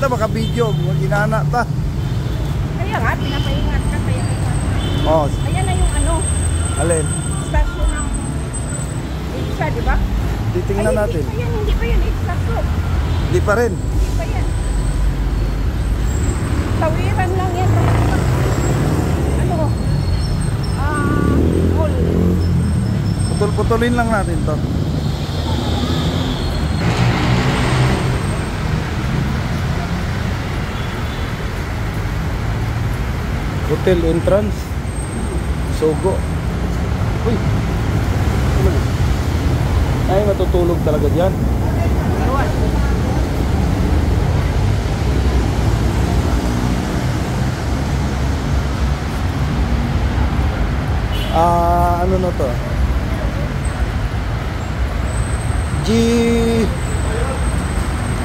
kita baka video, ginana ta. Kaya nga, pinapaingat ka, kaya Oh. ayan na yung ano. Alin? Stasyon ng EDSA, di ba? Titingnan natin. Hindi pa yan, EDSA. Di pa rin. Hindi pa yan. Tawiran lang yan. Ano? Mall. Putol-putulin lang natin to. Hotel entrance. Sogo. Uy. Ay, matutulog talaga dyan. Ano na to?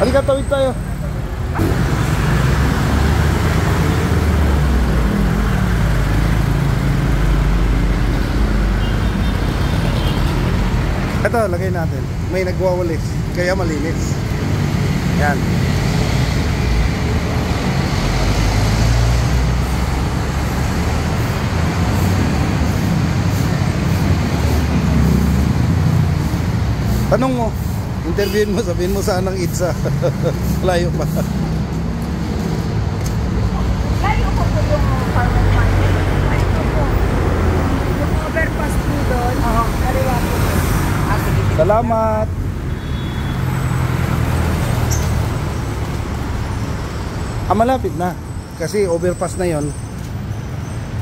Halika, tawid tayo. Ito, lagay natin. May nagwawalis, kaya malinis. Yan. Tanong mo, interviewin mo, sabihin mo saan ang EDSA. Layo pa. Layo ko po yung farmer market. Layo ko po. Yung overpass po doon. Kaliwa po. Salamat. Malapit na. Kasi overpass na yon,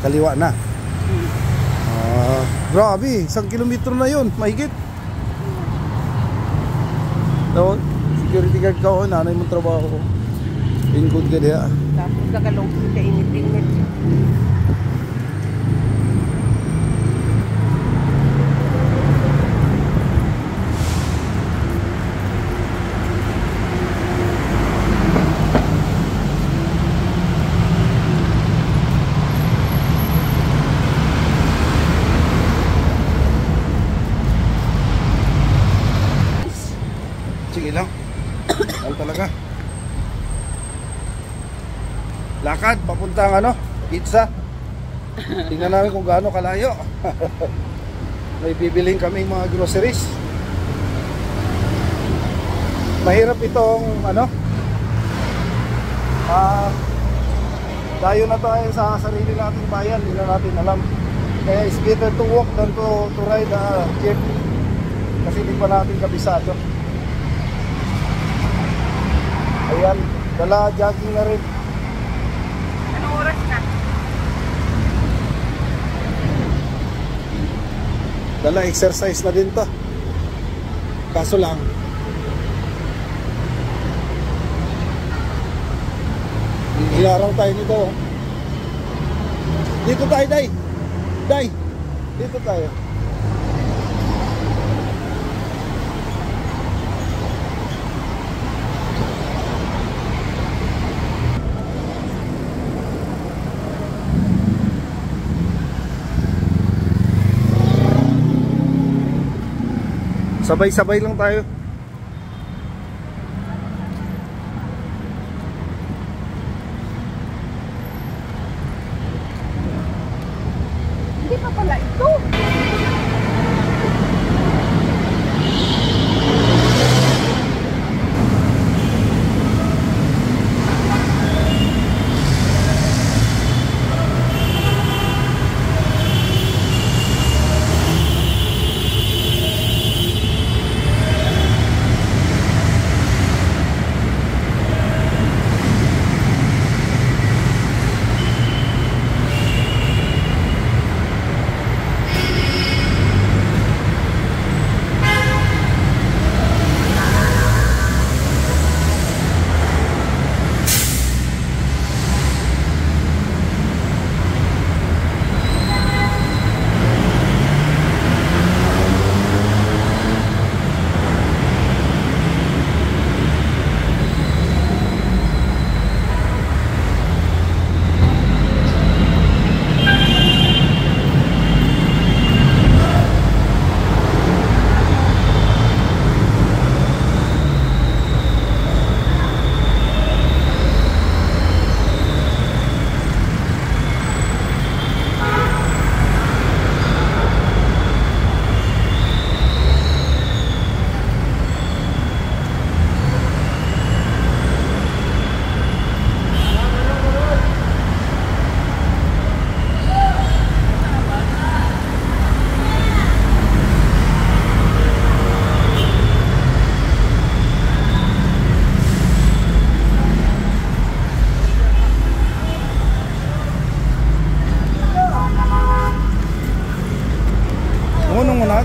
kaliwa na. Grabe, 1 kilometro na yon, mahigit. No, security guard ka o, nanay mong trabaho ko. In good ka diya. Tapos nakalong ka init-init. Sige lang. Ano talaga? Lakad, papuntang ano? Pizza. Tingnan namin kung gaano kalayo. May bibiling kaming mga groceries. Mahirap itong ano? Dayo na tayo sa sarili nating bayan. Hindi na natin alam. Kaya it's better to walk than to ride a jeep. Kasi hindi pa natin kabisado. Ayan, dala jogging na rin. Anong oras na? Dala exercise na din to. Kaso lang, hilarang tayo nito. Dito tayo, Day. Day, dito tayo. Sabay-sabay lang tayo. Hindi pa pala ito.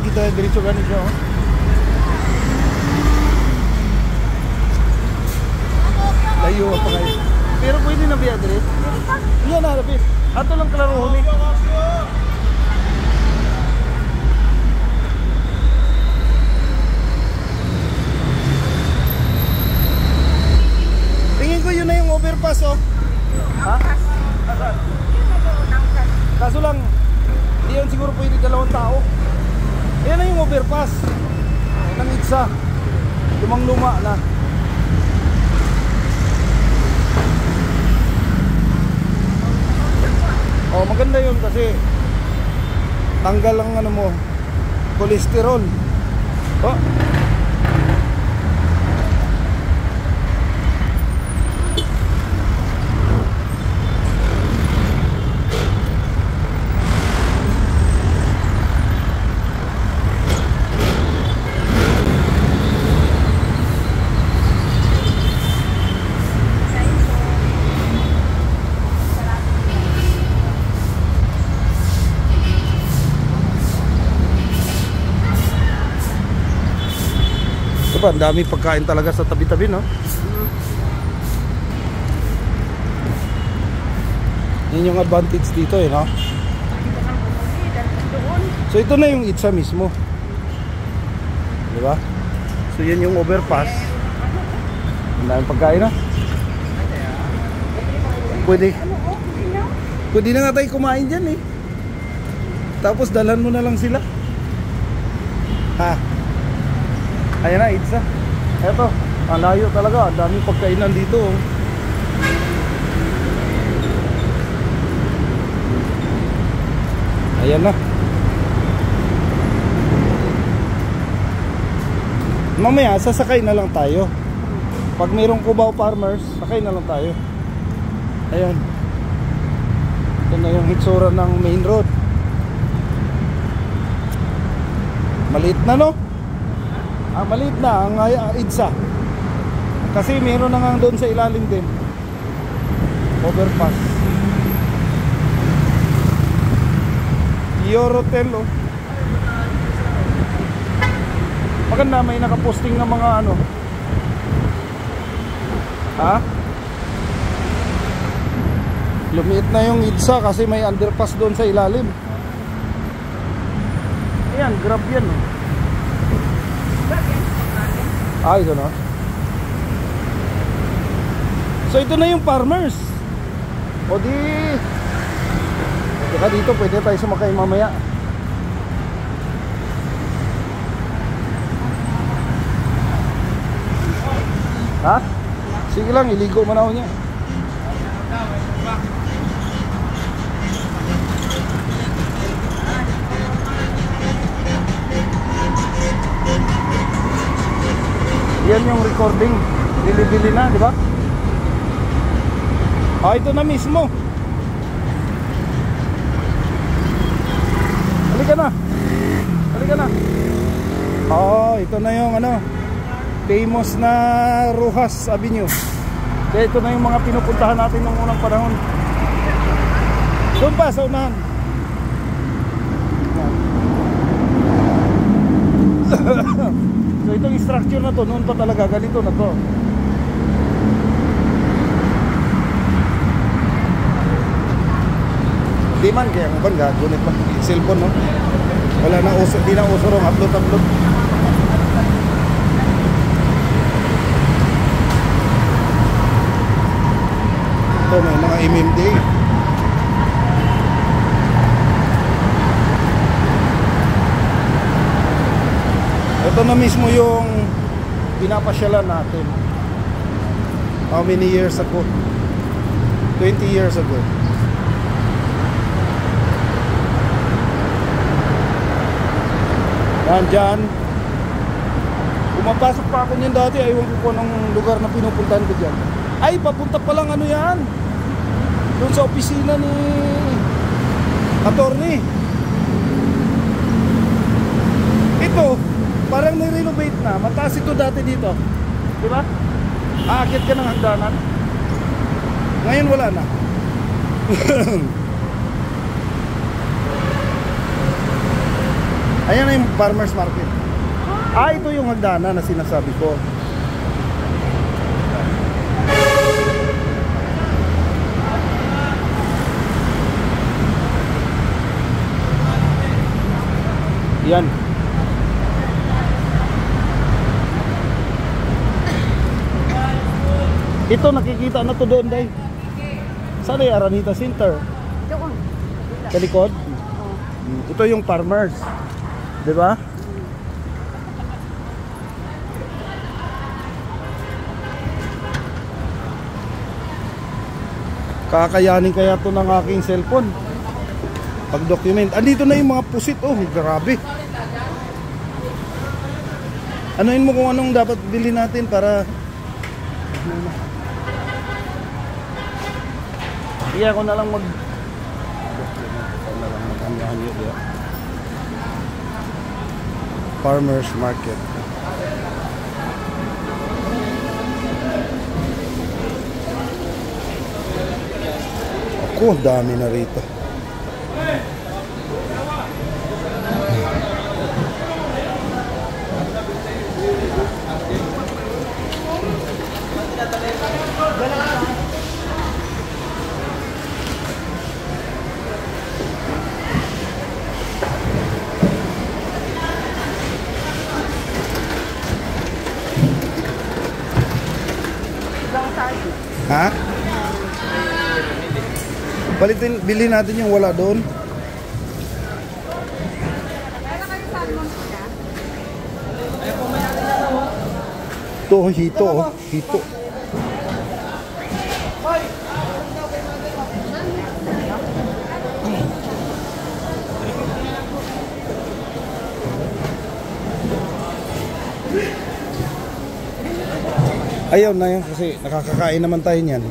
kita diretso ganito oh. Layo pa kayo. Pero pwede na biya dire. Iya na rabi. Ato lang klaro ni. Tingin ko yun na yung overpass oh. Ha? Kaso lang, hindi yun siguro pwede dalawang tao. Ayan na yung overpass ng Itza. Lumang-luma na. Oh, maganda yun kasi tanggal ang ano mo, cholesterol. Oh. Diba, ang dami pagkain talaga sa tabi-tabi, no? Yun yung advantage dito, eh, no? So, ito na yung Itza mismo. Diba? So, yan yung overpass. Ang daming pagkain, no? Pwede. Pwede na nga tayo kumain dyan, eh. Tapos, dalhan mo na lang sila. Ha? Ayan na, Itza. Eto, ang layo talaga. Ang daming pagkainan dito. Ayan na. Mamaya, sasakay na lang tayo. Pag mayroong Cubao Farmers, sakay na lang tayo. Ayan. Ito na yung hitsura ng main road. Maliit na, no? Maliit na ang Itza. Kasi meron na nga doon sa ilalim din overpass. Eurotel oh. Maganda, may nakaposting ng mga ano. Ha? Lumiit na yung Itza kasi may underpass doon sa ilalim. Ayan, grab yan oh. Ay, ito na. So ito na yung Farmers. O di saka dito pwede tayo sumakay mamaya. Ha? Sige lang, iligo man ako niya. Yan yung recording. Bili-bili na, di ba? Ito na mismo. Halika na. Halika na. Ito na yung ano, famous na Rojas Avenue. Kaya ito na yung mga pinupuntahan natin nung unang panahon. Doon pa sa unahan. So itong structure na to, noon pa talaga ganito na to. Di man kaya nga ba, gunit man cellphone, no? Wala na uso, di na uso rong upload. Ito may mga MMDA. Ito na mismo yung pinapasyalan natin. How many years ago? 20 years ago. Dyan. Pumapasok pa ako niyan dati. Aywan ko po ng lugar na pinupuntahan ko dyan. Ay, papunta pa lang ano yan. Doon sa opisina ni attorney. Ito parang ni-renovate na. Mataas ito dati dito. Diba? Aakyat ka ng hagdanan. Ngayon wala na. Ayan na yung farmer's market. Ah, ito yung hagdanan na sinasabi ko. Yan. Ito nakikita na to doon, Day. Saan ay Aranita Center? Doon. Sa likod? Ito yung farmers. 'Di ba? Kakayanin kaya to ng aking cellphone. Pag-document. Andito na yung mga pusit. Oh, grabe. Anuin mo kung anong dapat bilhin natin para iya ko na lang mag farmers market. Ako, dami na rito. Ha? Balitin, bilhin natin yung wala doon. Ito, hito, oh. Hito. Ayaw na yan kasi nakakakain naman tayo niyan.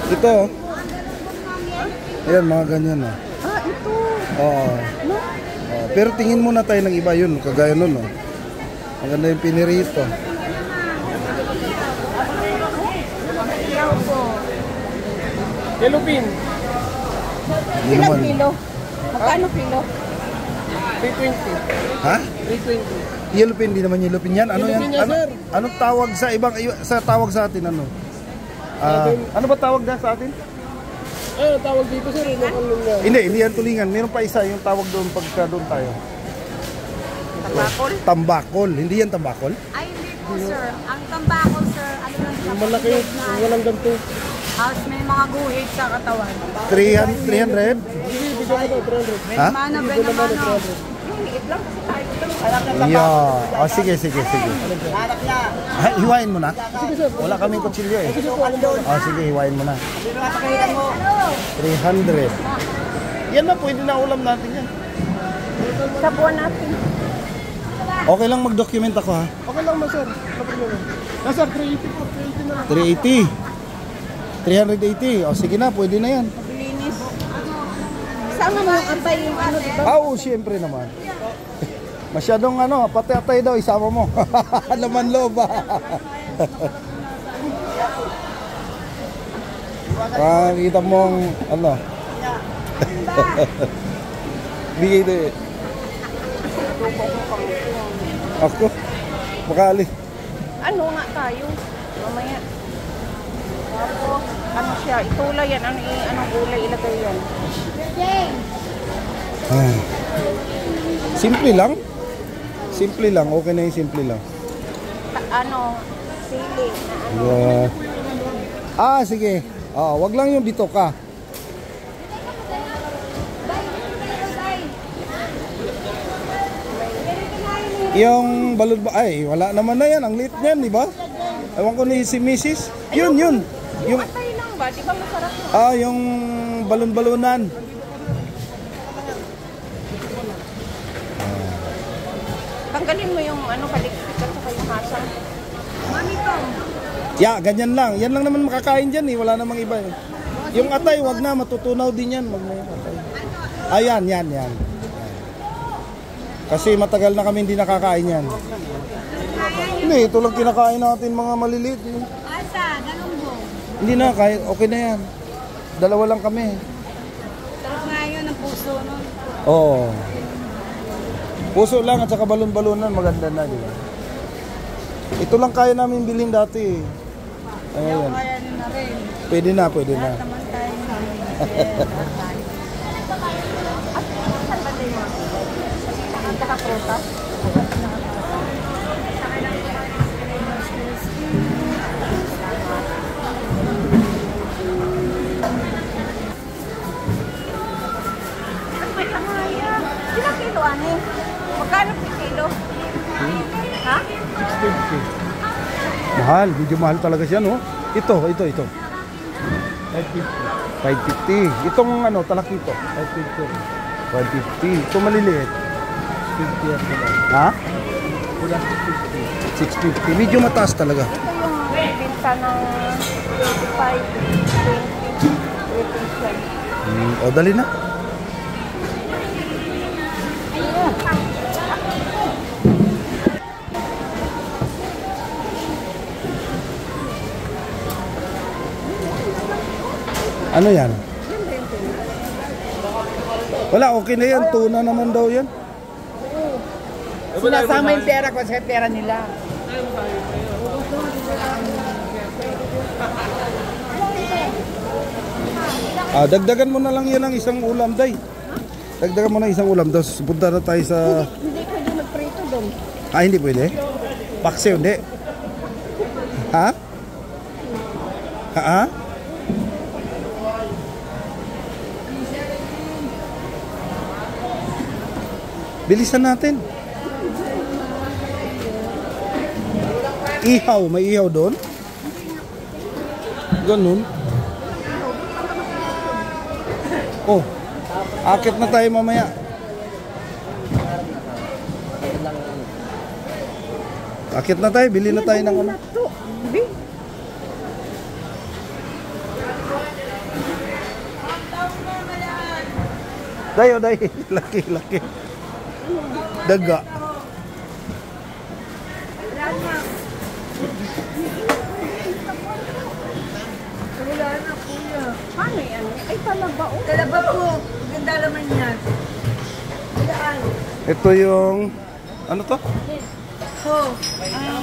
Ito. Ayan, mga ganyan. Ah, ito. Oo. No? Pero tingin muna tayo ng iba yun. Kagaya nun. Ang ganda yung pinirito. Yellow pin. Ilang kilo? Magkano kilo? 320. Ha? 320. Yellow pin, di naman yellow pin yan. Ano yan? Yellow pin yan, sir. Anong tawag sa ibang, sa tawag sa atin, ano? Ano ba tawag na sa atin? Ano tawag dito, sir? Hindi yan tulingan. Meron pa isa yung tawag doon pagka doon tayo. Tambakol? Tambakol. Hindi yan tambakol? Ay, hindi po, sir. Ang tambakol, sir, ano lang siya? Yung malaki, yung walang ganito. House, may mga guhit sa katawan. 300? Sige, bigyan ko to, 300. Ha? Benamano. Yung liit lang kasi tayo lang. Yeah. Oh, sige. Ah, hiwain mo na? Wala kaming kutsilyo eh. Oh, sige, hiwain mo na. 300. Yan na, pwede na ulam natin yan. Sa buwan natin. Okay lang mag-document ako, ha? Okay lang man, sir. Sir, 380 po. 380 na lang. 380. 380. O, sige na, pwede na yan. Linis. Sama mo yung antay yung ano, diba? Oo, siyempre naman. Masyadong ano, pati atay daw, isama mo. Laman loob, ha? Kita mong, ano? Bigay ito eh. Ako? Makali. Ano nga tayo? Mamaya. Tapos, ano siya? Itula yan. Anong gulay ilagay yan? Simple lang. Simple lang. Okay na yung simple lang. Sili. Sige. Wag lang yung dito ka. Yung balon ba? Ay, wala naman na yan. Ang liit niyan, di ba? Ewan ko ni si Mrs. Yun. Yung atay lang ba? Di ba masarap yun? Yung balon-balonan. Tanggalin mo yung kalikpit at saka yung hasang. Mami ko. Ganyan lang. Yan lang naman makakain dyan eh. Wala namang iba eh. Yung atay, wag na. Matutunaw din yan. Wag na yung atay. Yan. Kasi matagal na kami hindi nakakain yan. Hindi, ito lang kinakain natin mga maliliit. Asa, galunggong. Hindi na, kahit okay na yan. Dalawa lang kami. Sarap nga yun ang puso nun. Oo. Puso lang at saka balon-balonan, maganda na, di ba? Ito lang kaya namin bilhin dati. Ayun. Kaya nyo na rin. Pwede na, pwede na. Lahat naman tayo namin. At saan ba tayo mga naka-prutas? May kamaya. Ilang kilo, ani? Magkano per kilo? Ha? 50. Mahal, medyo mahal talaga siya, no? Ito. 550. 550. Itong ano, talakito. 550. Ito maliliit. 50 yan pala. Ha? Wala 50. 650. Medyo mataas talaga. Ito yung binta ng 25, 20, 30. O, dali na. Ano yan? Wala, okay na yan. Tuna naman daw yan. Sinasama yung pera ko sa pera nila. Dagdagan mo na lang yan ang isang ulam, day. Dagdagan mo na isang ulam. Tapos punta na tayo sa... Hindi pwede magprito doon. Hindi pwede? Paksiw, hindi. Ha? Ha? Bilisan natin. Ihaw, may ihaw doon? Ganun. Oh, akit na tayo mamaya. Akit na tayo, bili na tayo ng ano. Dayo, dayo. Laki. Daga. Wala na, kuya. Paano yan? Ay, talaba. Talaba po. Ganda naman yan. Wala. Ito yung... Ano to?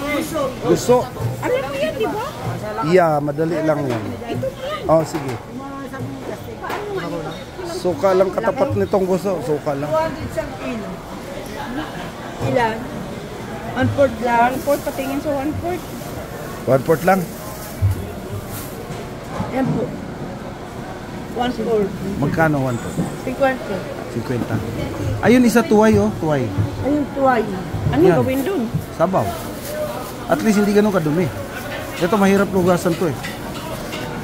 Gusto. Gusto. Alam mo yan, di ba? Yeah, madali lang yan. Oh, sige. Suka lang katapat nitong gusto. Suka lang. 200 sa kilo. Ilan? 1/4 lang. 1/4 patingin sa 1/4. 1/4 lang. Yan po. 1/4. Magkano 1/4? 50. 50. Ayun, isa tuway, oh. Tuway. Ayun, tuway. Ano Yan. gawin dun? Sabaw. At least hindi ganun kadumi. Ito mahirap lugasan to eh.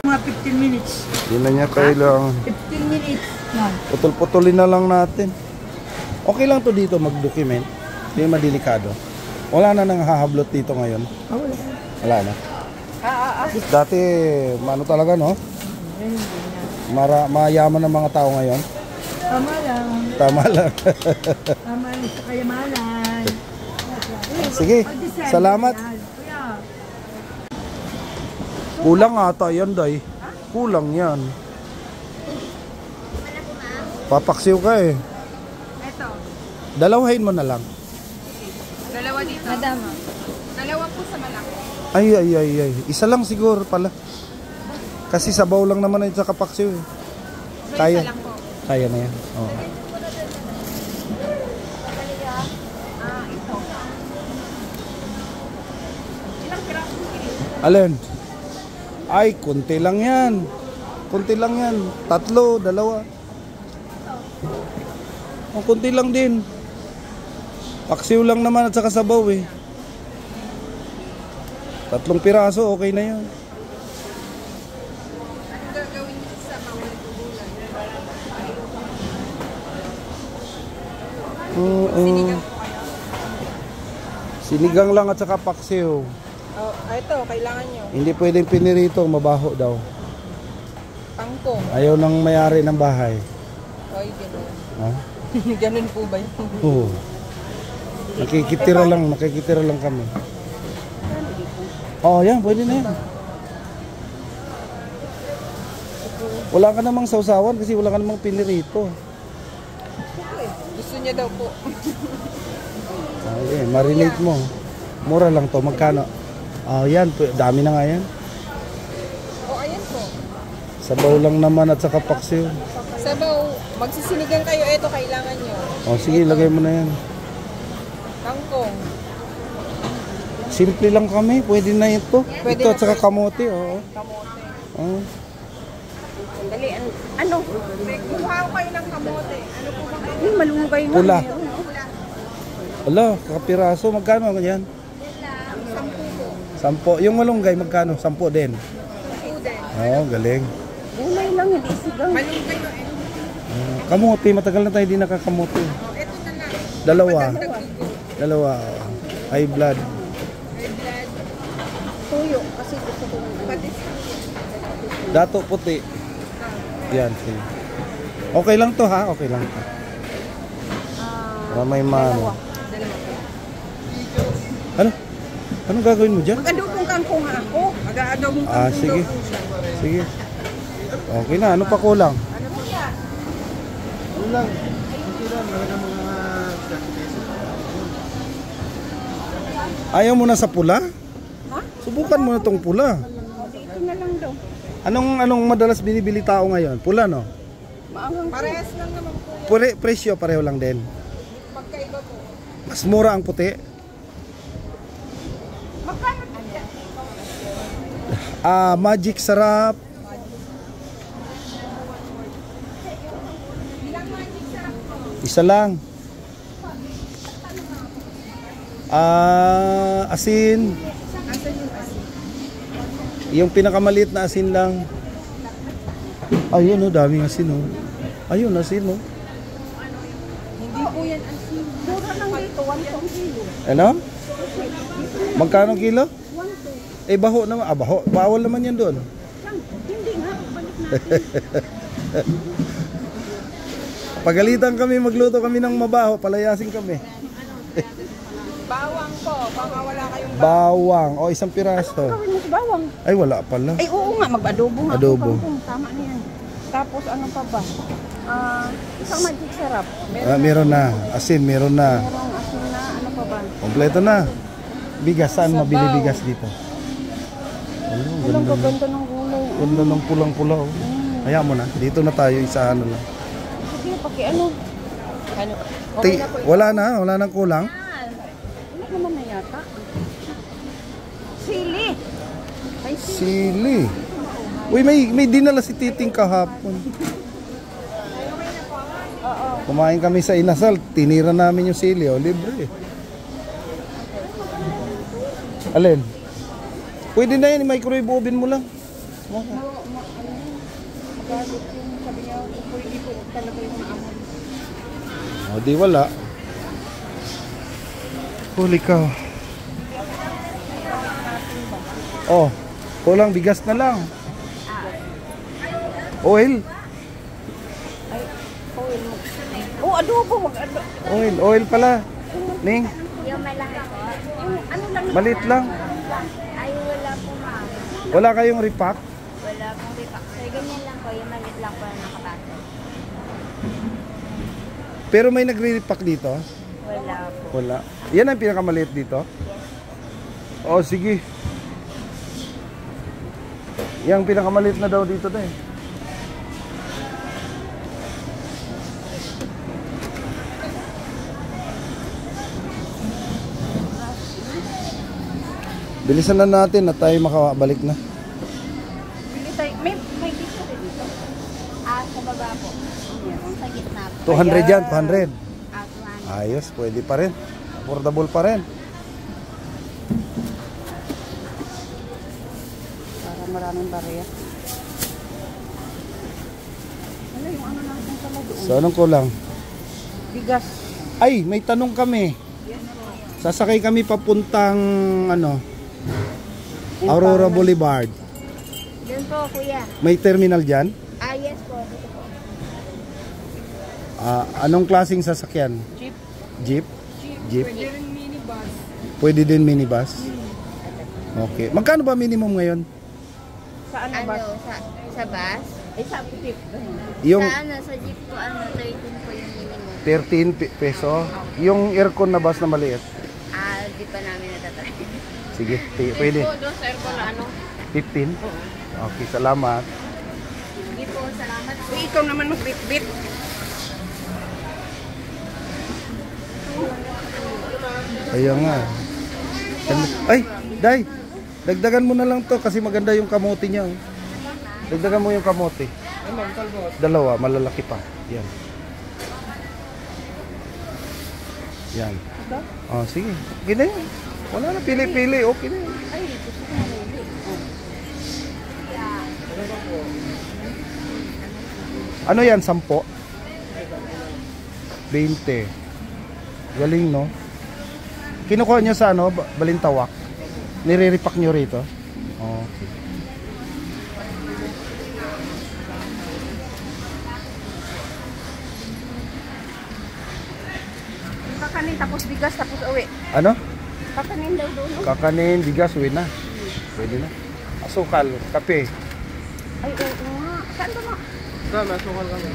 Mga 15 minutes. Hindi na niya kailangan. 15 minutes. Yan. Putol-putulin na lang natin. Okay lang to dito mag-document. Hindi madelikado. Wala na nang hahablot dito ngayon. Wala na. Dati, ano talaga, no? Mayaman ng mga tao ngayon. Tama lang. Tama lang. Tama lang sa kayamanan. Sige, salamat. Kulang ata yan, day. Kulang yan. Papaksiw ka eh. Ito. Dalawahin mo na lang. Dalawa dito. Madam. Dalawa po sa malaki. Ay. Isa lang siguro pala. Kasi sabaw lang naman ay sa kapaksiw eh. Kaya. Isa lang po. Kaya na yan. Oh. Ito. Ilang piraso kilo? Alin? Ay, kunti lang yan. Kunti lang yan. 3, 2. Oh, kunti lang din. Paksiw lang naman at saka sabaw eh. 3 piraso, okay na yan. Ano gagawin niyo sa mga gulay? Sinigang lang at saka paksiw. Oh, ito, kailangan nyo. Hindi pwedeng pinirito, mabaho daw. Pangkong. Ayaw ng may-ari ng bahay. Oy, gano'n. Ha? Ganun po ba yun? Oo. Nakikitira lang kami. Oh, yan, pwede na yan. Wala ka namang sausawan kasi wala ka namang pinirito. Gusto niya daw po. Ay, marinate mo. Mura lang to. Magkano? Yan. Dami na nga yan. Ayan po. Sabaw lang naman at saka paksiw. Sabaw, magsisinigang kayo. Ito, kailangan nyo. Sige, lagay mo na yan. Kangkong. Simple lang kami. Pwede na ito. Pwede ito na at saka kamote. Oo. Kamote. Dali, ano? Kuha ko kayo ng kamote. Ano po ba kayo? Malunggay mo. Pula. Ala, kapiraso. Magkano yan? 10 po. 10. Yung malunggay, magkano? 10 din. 10 din. Galing. Gulay lang, hindi sigang. Malunggay mo. Kamote, matagal na tayo hindi nakakamote. Ito na lang. Dalawa. High blood. Tuyo, kasi gusto ko ng Dato puti. Yan, sige. Okay lang to ha, okay lang to. Para may mano. Ano? Anong gagawin mo dyan? Mag-adobong kangkong ako. Mag-adobong kangkong sige. Sige. Okay na, ano pa kulang? Ano po yan? Kulang. Okay lang, malaga mga 30 pesos. Ayaw mo na sa pula? Ha? Subukan mo na tong pula. Dito na lang daw. Anong madalas binibili tao ngayon? Pula, no? Maangang parehas lang naman po yan. Presyo pareho lang din. Magkaiba po. Mas mura ang puti. Magkano? Magic sarap. Isa lang. Asin. Yung pinakamaliit na asin lang. Ayun daming asin Ayun asin Hindi po yan asin. Mura lang dito, 1 kilo. Ano? Magkano kilo? 1 Baho naman. Baho. Bawal naman yan doon. Hindi nga, balik natin. Pagalitan kami, magluto kami ng mabaho, palayasin kami. Bawang po, baka wala kayong Bawang. Isang piraso. gawin mo sa bawang? Ay, wala pala. Ay, oo nga, mag-adobo nga. Adobo. Tama na yan. Tapos ano pa ba? Isang magic sarap. Meron na. Asin, meron na. Merong asin na, ano pa ba? Kompleto na. Bigas, saan mabili bigas dito? Walang gaganda ng gulay. Ganda ng pulang-pula. Kaya mo na. Dito na tayo, isa ano lang. Sige, ano? Okay na po. Wala nang kulang. Wala naman na yata. Sili. Ay, Sili. Uy, may dinala si Titing kahapon. Kumain kami sa Inasal, tinira namin yung sili, libre. Alin? Pwede na yan, microwave oven mo lang. Magalit yung sabi niya, pwede po talaga yung maamon. Di wala. Huli ka. Kulang bigas na lang. Oil. Adobo, mag-adobo. Oil pala. Ning, Yung malaki po. Yung ano lang. malit lang. Ay, wala po ma'am. Wala kayong repack? Wala pong repack. So, ganyan lang po. Yung maliit lang po na nakabasa. Pero may nagre-repack dito? Wala po. Wala. Yan ang pinakamaliit dito? Sige. Yang pinakamaliit na daw dito na eh. Bilisan na natin na tayo makabalik na. May dito dito. Sa baba po. Yung sa gitna po. 200 yan, 200. 200. Ayos, pwede pa rin. Affordable pa rin. Para maraming barya. Ano yung ano natin pala doon? So, anong kulang? Bigas. Ay, may tanong kami. Sasakay kami papuntang Aurora Boulevard. Doon po, kuya. May terminal dyan? Yes po. Dito po. Anong klaseng sasakyan? Jeep. Jeep? Jeep? Pwede rin minibus. Pwede din minibus? Okay. Magkano ba minimum ngayon? Saan na Ano, bus? sa bus? Ay, sa jeep. Yung Sa ano, sa jeep po, 13 po yung minimum. 13 peso. Yung aircon na bus na maliit. Di pa namin natatry. Sige, pwede. Doon sa aircon na ano. 15? Okay, salamat. Sige po, salamat po. Uy, ikaw naman mag-bit-bit. Ayan nga. Ay, Day. Dagdagan mo na lang to kasi maganda yung kamote niya. Oh. Dagdagan mo yung kamote. Dalawa, malalaki pa. Yan. Yan. Oh, sige. Okay na yan. Wala na, pili-pili. Okay na yan. Ano yan, 10? 20. Galing, no? Kinukuha nyo sa ano, Balintawak? Nire-repack nyo rito? Okay. Kakanin, tapos bigas, tapos uwi. Ano? Kakanin daw doon. Kakanin, bigas, uwi na. Pwede na. Asukal, kape. Ay, oo nga. Saan ba ma? Dami, asukal kami.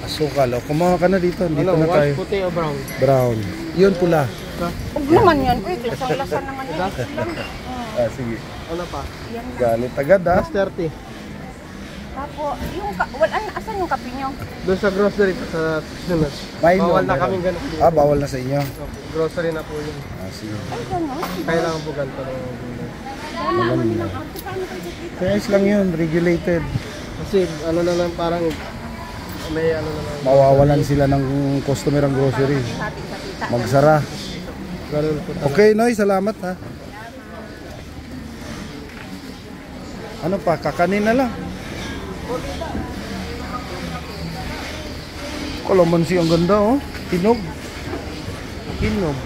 Asukal. O, kumuha ka na dito. Dito na tayo. White, puti o brown? Brown. Yun pula. Huwag naman yan. Uy, lasang-lasan naman yan. Ah, sige. Ano pa? Yan lang. Galit agad, ha? 30. Tapos, yung, asan yung kape nyo? Doon sa grocery sa sunod. Milo, Bawal na meron. kaming ganun. Ah, bawal na sa inyo. Grocery na po yun. Ah, sige. Ay, gano'n. Kailangan po ganito ng Maganda. Price lang yun, regulated. Kasi ano na lang parang may ano na lang. Mawawalan sila ng customer ang grocery. Magsara. Ganun po talaga. Okay, Noy, salamat ha. Ano pa, kakanin na lang. Kalamansi ang ganda, oh. Tinog. Tinog.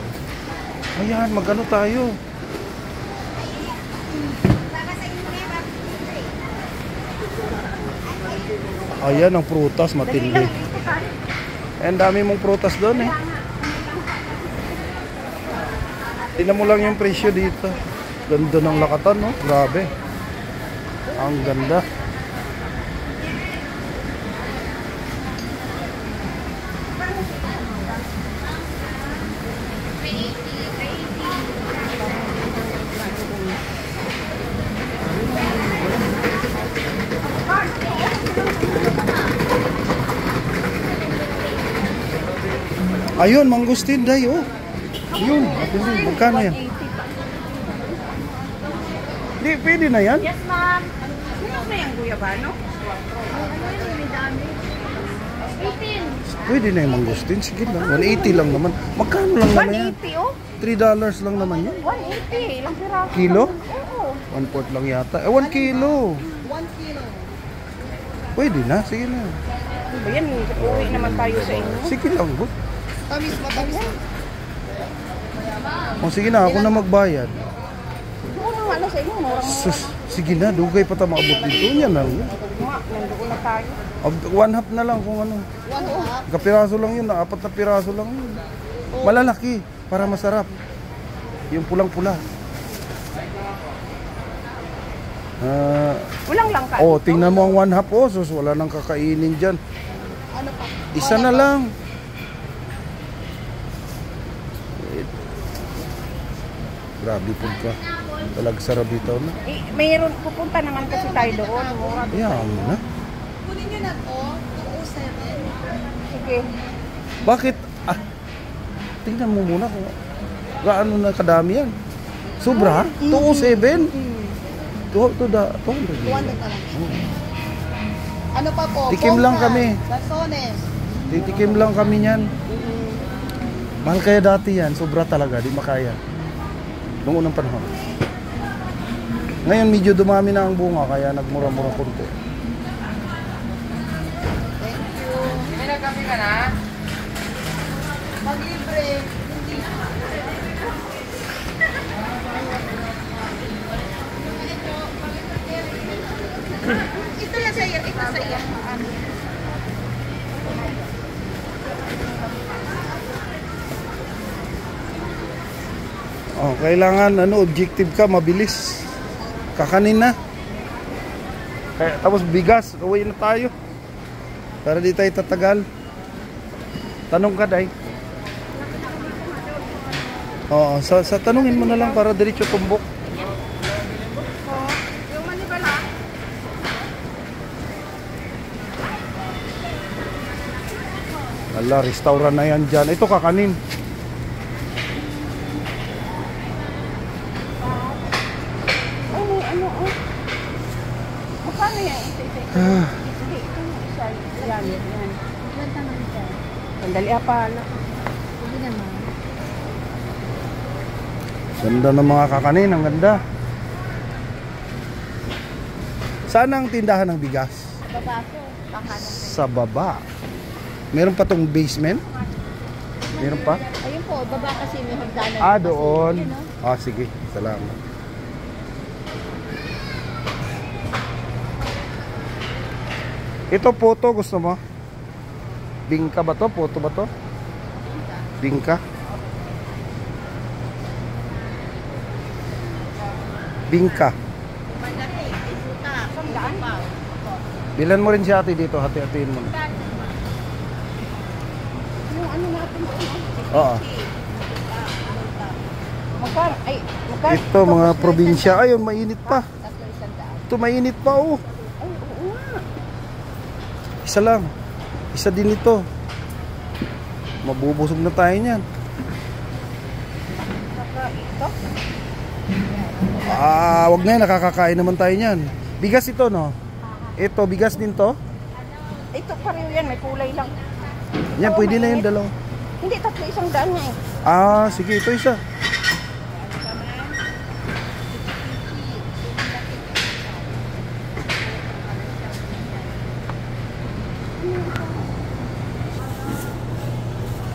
Ayan, magano tayo. Ayan ang prutas, matindi. Ang dami mong prutas doon eh. Tingnan mo lang yung presyo dito. Ganda ng lakatan, no? Grabe. Ang ganda. Ayun, mangustin day, oh. Yun, magkano yan? Di, pwede na yan? Yes, ma'am. Sino ba yung guyabano? Pwede na yung mangustin, sige lang. 180 lang naman. Magkano lang naman yan? 180, oh. $3 lang naman yan. 180. Ilang piraso? Kilo? Oo. 1/4 lang yata. 1 kilo. 1 kilo. Pwede na, sige na. Ano ba yan? Uwi naman tayo sa inyo. Sige lang, bro. Tamis, matamis. O sige na, ako na magbayad. Mura nga lang sa inyo. Mura-mura. Sige na, dugay pa tayo maabot dito. Yan na. Nga, nandoon na tayo. 1/2 na lang kung ano. 1 Kapiraso lang yun, 4 na piraso lang yun. Malalaki, para masarap. Yung pulang-pula. Walang lang ka. Oh, tingnan mo ang 1/2 osos, wala nang kakainin dyan. Ano pa? Isa na lang. Grabe po ka. Talag sarap dito na. Eh, mayroon, pupunta naman kasi tayo doon. Mura. Yan na. Kunin nyo na to. 207. Sige. Bakit? Ah, tingnan mo muna kung gaano na kadami yan. Sobra? 207? 200 na lang. Ano pa po? Tikim lang kami. Lanzones. Titikim lang kami niyan. Mahal kaya dati yan. Sobra talaga. Di makaya. Noong unang panahon. Ngayon medyo dumami na ang bunga. Kaya nagmura-mura konti. Thank you. May nagkapi ka na? Maglibre. Ito na sa iyo. Ito sa iyo. Oh, kailangan objective ka, mabilis. Kakanin na. Kaya, tapos bigas, uwi na tayo. Para di tayo tatagal. Tanong ka, Day. Oo, sa tanungin mo na lang para diretso tumbok. Yung manibala. Ala, restaurant na yan dyan. Ito kakanin. Ano, Magkano yan? Ito. Hindi, ito yung isa. Yan. Ganda naman siya. Sandali pa. Hindi naman. Ganda ng mga kakanin, ang ganda. Saan ang tindahan ng bigas? Baba ko. Kakanan. Sa baba. Meron pa tong basement? Meron pa? Ayun po, baba kasi may hagdanan. Ah, doon. Yun, no? Ah, sige. Salamat. Ito photo, gusto mo? Bingka ba to? Photo ba to? Bingka? Bingka. Bilan mo rin si ate dito, hati-hatiin mo. Yung ano natin doon. Oo. Magkano? Ito mga probinsya. Ayun, mainit pa. 300. Ito mainit pa, oh. Ay, oo nga. Isa lang. Isa din ito. Mabubusog na tayo niyan. Ito? Ah, wag na yan. Nakakakain naman tayo niyan. Bigas ito, no? Ito, bigas din to? Ito pareho yan, may kulay lang. Yan, pwede na yung dalawa. Hindi, 300 nga eh. Ah, sige, ito isa.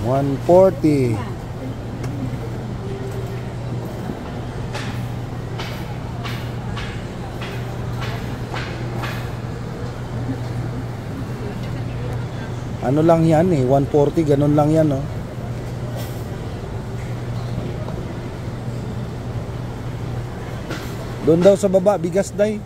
$140. Ano lang yan eh, 140, ganun lang yan, no? Doon daw sa baba, bigas day.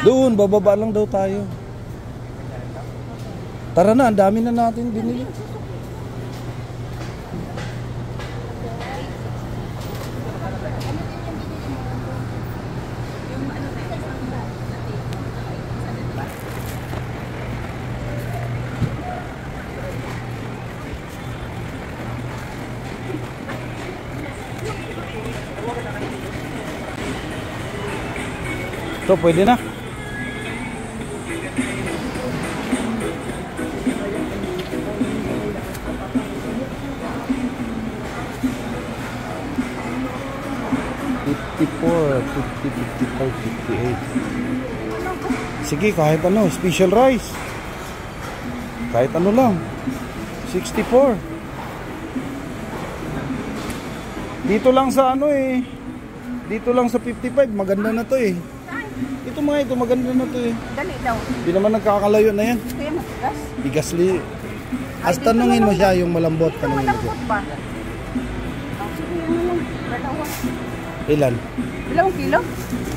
Doon, bababa lang daw tayo. Tara na, ang dami na natin binili. Ito, pwede na. Sige, kahit ano, special rice. Kahit ano lang. 64. Dito lang sa ano eh. Dito lang sa 55, maganda na to eh. Ito mga ito, maganda na to eh. Dali daw. Hindi naman nagkakalayo na yan. Ito yung bigas. Bigasli. As tanungin mo siya yung malambot. Ito Tanungin mo siya. malambot ba? Sige, ano lang. Dalawa. Ilan? 2 kilo?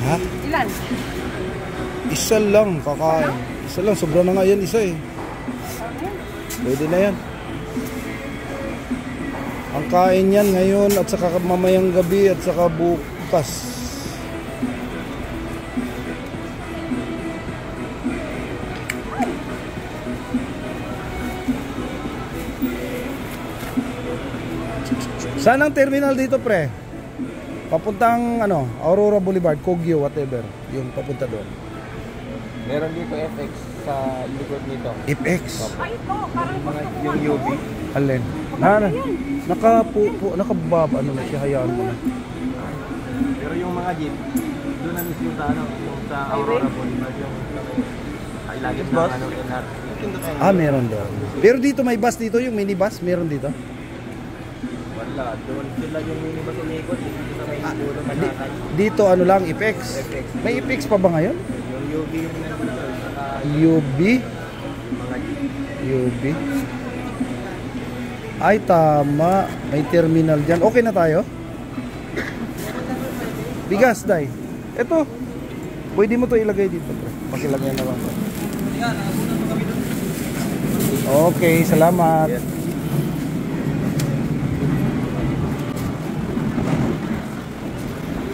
Ha? Ilan? Isa lang kakain. Isa lang, sobra na nga yan isa eh. Pwede na yan. Ang kain yan ngayon at saka mamayang gabi at saka bukas. Saan ang terminal dito, pre? Papuntang ano, Aurora Boulevard, Kogyo, whatever. Yung papunta doon. Meron dito FX sa likod nito. FX. Ay, ito. Parang Mga yung UV. Alin? Nakababa ano na siya, hayaan mo na. Pero yung mga jeep, doon na mismo sa ano, yung sa Aurora Boulevard, yung ilagit na ano, LRT. Ah, meron daw. Pero dito may bus dito, yung minibus, meron dito. Wala, doon sila yung minibus umikot, dito sa may dulo Manhattan. Dito ano lang, FX. FX. May FX pa ba ngayon? Yung UV yung nandito, saka UB? mga jeep. UB? Ay, tama. May terminal dyan. Okay na tayo? Bigas, day. Ito. Pwede mo to ilagay dito, pre. Pakilagay na lang. Okay, salamat.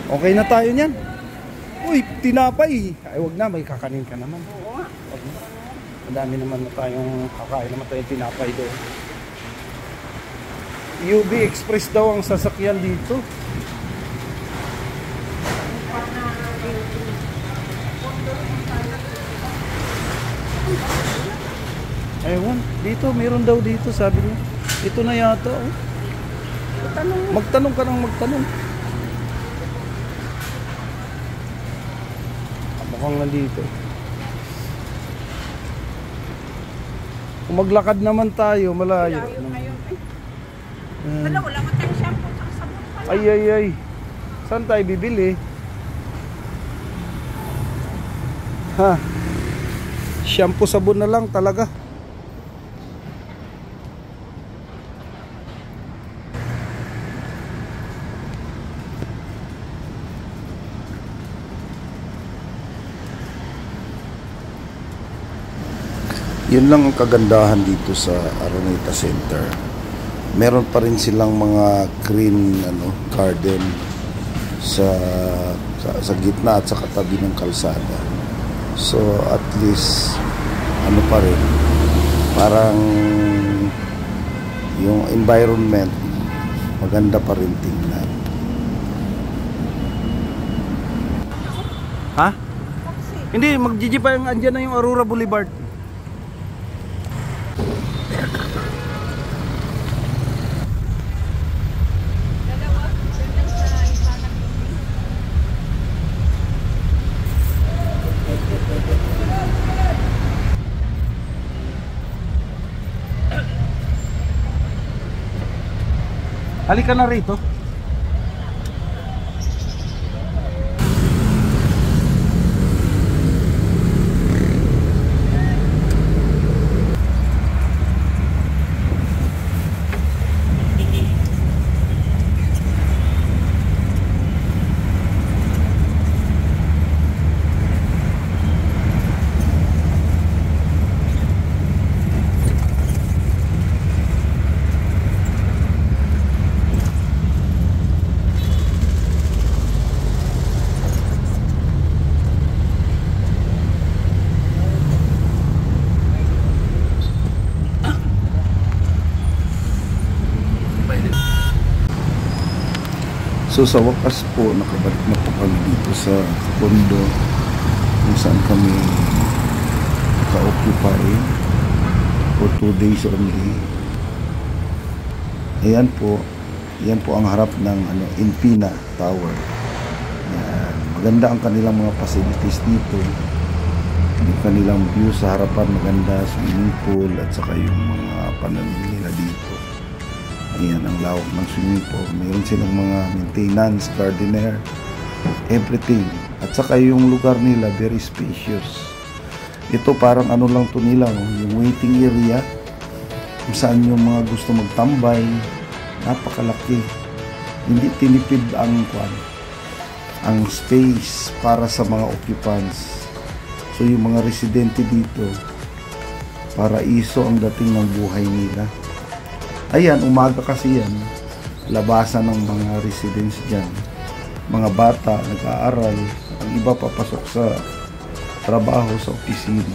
Okay na tayo niyan. Uy, tinapay. Ay, wag na. May kakanin ka naman. Oo nga. Madami naman na tayong kakain naman tayong tinapay doon. UB Express daw ang sasakyan dito. Ewan, dito, meron daw dito, sabi niya. Ito na yata, oh. Magtanong ka ng magtanong. Mukhang nandito. Kung maglakad naman tayo, malayo. Wala mo tayong shampoo at sabon pala. Ay. Saan tayo bibili? Ha? Shampoo, sabon na lang talaga. Yun lang ang kagandahan dito sa Araneta Center. Meron pa rin silang mga green garden sa gitna at sa katabi ng kalsada. So at least pa rin, parang yung environment maganda pa rin tingnan. Ha? Hindi, mag-GG pa yung andyan na yung Aurora Boulevard. Halika na rito. So sa wakas po, nakabalik na po kami dito sa condo kung saan kami naka-occupy for 2 days only. Ayan po, yan po ang harap ng Infina Tower. Yan. Maganda ang kanilang mga facilities dito. Yung kanilang view sa harapan maganda, swimming pool at saka yung mga pananim nila dito. Ayan ang lawak ng swimming pool. Mayroon silang mga maintenance, gardener, everything. At saka yung lugar nila very spacious. Ito parang lang to nila, yung waiting area kung saan yung mga gusto magtambay. Napakalaki. Hindi tinipid ang space para sa mga occupants. So yung mga residente dito, paraiso ang dating ng buhay nila. Ayan, umaga kasi yan, labasan ng mga residents dyan. Mga bata, nag-aaral, ang iba papasok sa trabaho, sa opisina.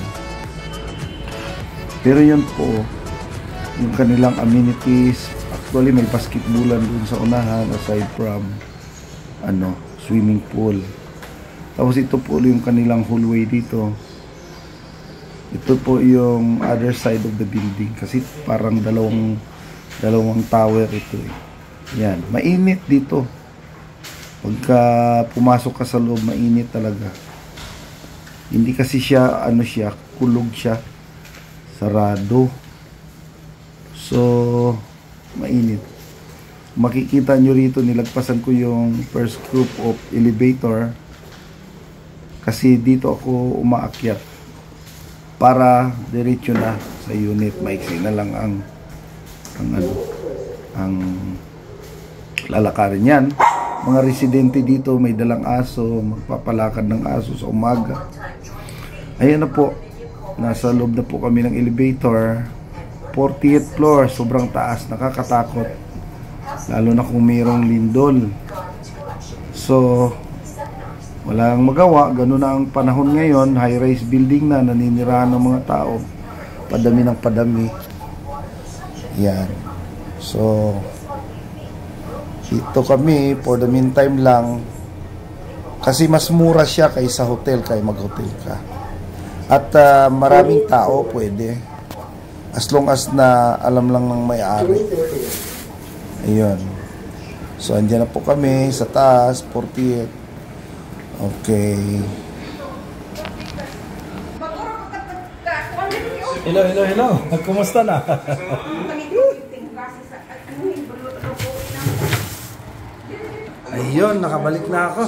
Pero yun po, yung kanilang amenities, actually may basketballan dun sa unahan, aside from swimming pool. Tapos ito po yung kanilang hallway dito. Ito po yung other side of the building, kasi parang dalawang tower ito eh. Yan, mainit dito. Pagka pumasok ka sa loob, mainit talaga. Hindi kasi siya, kulog siya. Sarado. So, mainit. Makikita nyo rito, nilagpasan ko yung first group of elevator. Kasi dito ako umaakyat. Para diretso na sa unit. Maiksi na lang ang ang lalakarin yan. Mga residente dito may dalang aso, magpapalakad ng aso sa umaga. Ayan na po, nasa loob na po kami ng elevator. 48th floor, sobrang taas, nakakatakot, lalo na kung mayroong lindol. So walang magawa, ganun na ang panahon ngayon. High-rise building na, naninirahan ng mga tao, padami ng padami. Yan. So dito kami for the meantime lang, kasi mas mura siya kaysa hotel, kaya mag-hotel ka. At maraming tao pwede, as long as na alam lang ng may-ari. Ayun. So andyan na po kami sa taas, 48. Okay. Hello. Kumusta na? Ayun, nakabalik na ako.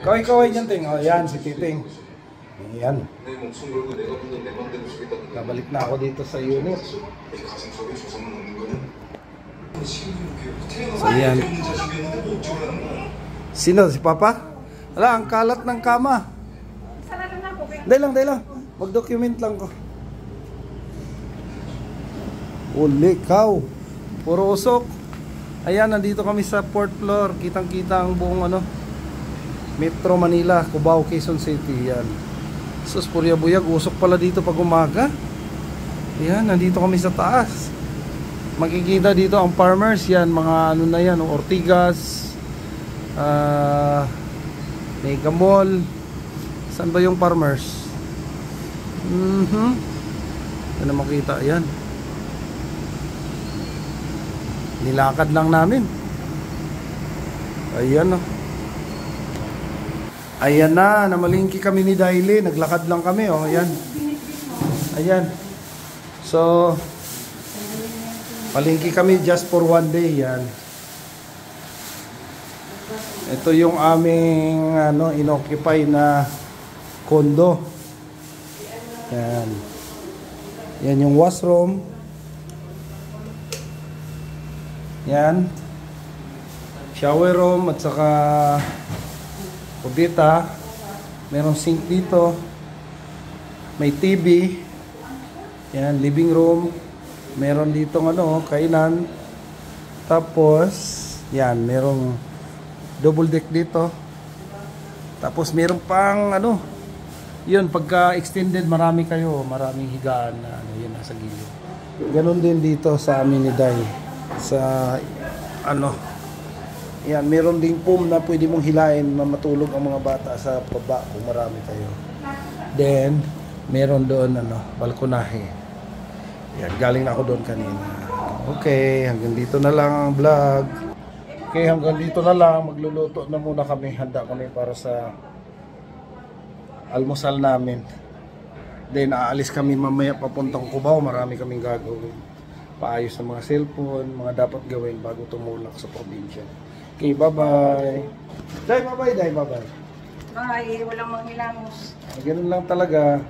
Kaway-kaway dyan, Ting. O, yan, si Titing. Ayan. Nakabalik na ako dito sa unit. So, ayan. Sino? Si Papa? Wala, ang kalat ng kama. Dahil lang. Mag-document lang ko. Uli, cow. Puro usok. Ayan, nandito kami sa 4th floor. Kitang-kita ang buong Metro Manila, Cubao, Quezon City. Yan. Sus, purya-buyag. Usok pala dito pag umaga. Ayan, nandito kami sa taas. Makikita dito ang farmers. Yan, mga ano na yan, Ortigas, Mega Mall. Saan ba yung farmers? Yan na makita. Ayan. Nilakad lang namin. Ayan, oh. Ayan na, namalingki kami ni Daily. Naglakad lang kami, oh. Ayan. Ayan. So, palingki kami just for one day. Yan. Ito yung aming inoccupy na condo. Yan. Yan yung washroom. Yan. Shower room at saka kubita. Merong sink dito. May TV. Yan, living room. Meron ditong kainan. Tapos, yan, merong double deck dito. Tapos meron pang yun, pagka extended maraming higaan na yun nasa gilid. Ganon din dito sa amin ni Day. Sa yan, meron ding foam na pwede mong hilain na matulog ang mga bata sa baba kung marami kayo. Then meron doon balkonahe. Yan, galing na ako doon kanina. Okay, hanggang dito na lang ang vlog. Okay, hanggang dito na lang. Magluluto na muna kami. Handa kami para sa almusal namin. Then aalis kami mamaya papuntang Cubao. Marami kaming gagawin. Paayos ng mga cellphone, mga dapat gawin bago tumulak sa probinsya. Okay, bye-bye. Day, bye-bye. Bye, walang manghilamos. Ganun lang talaga.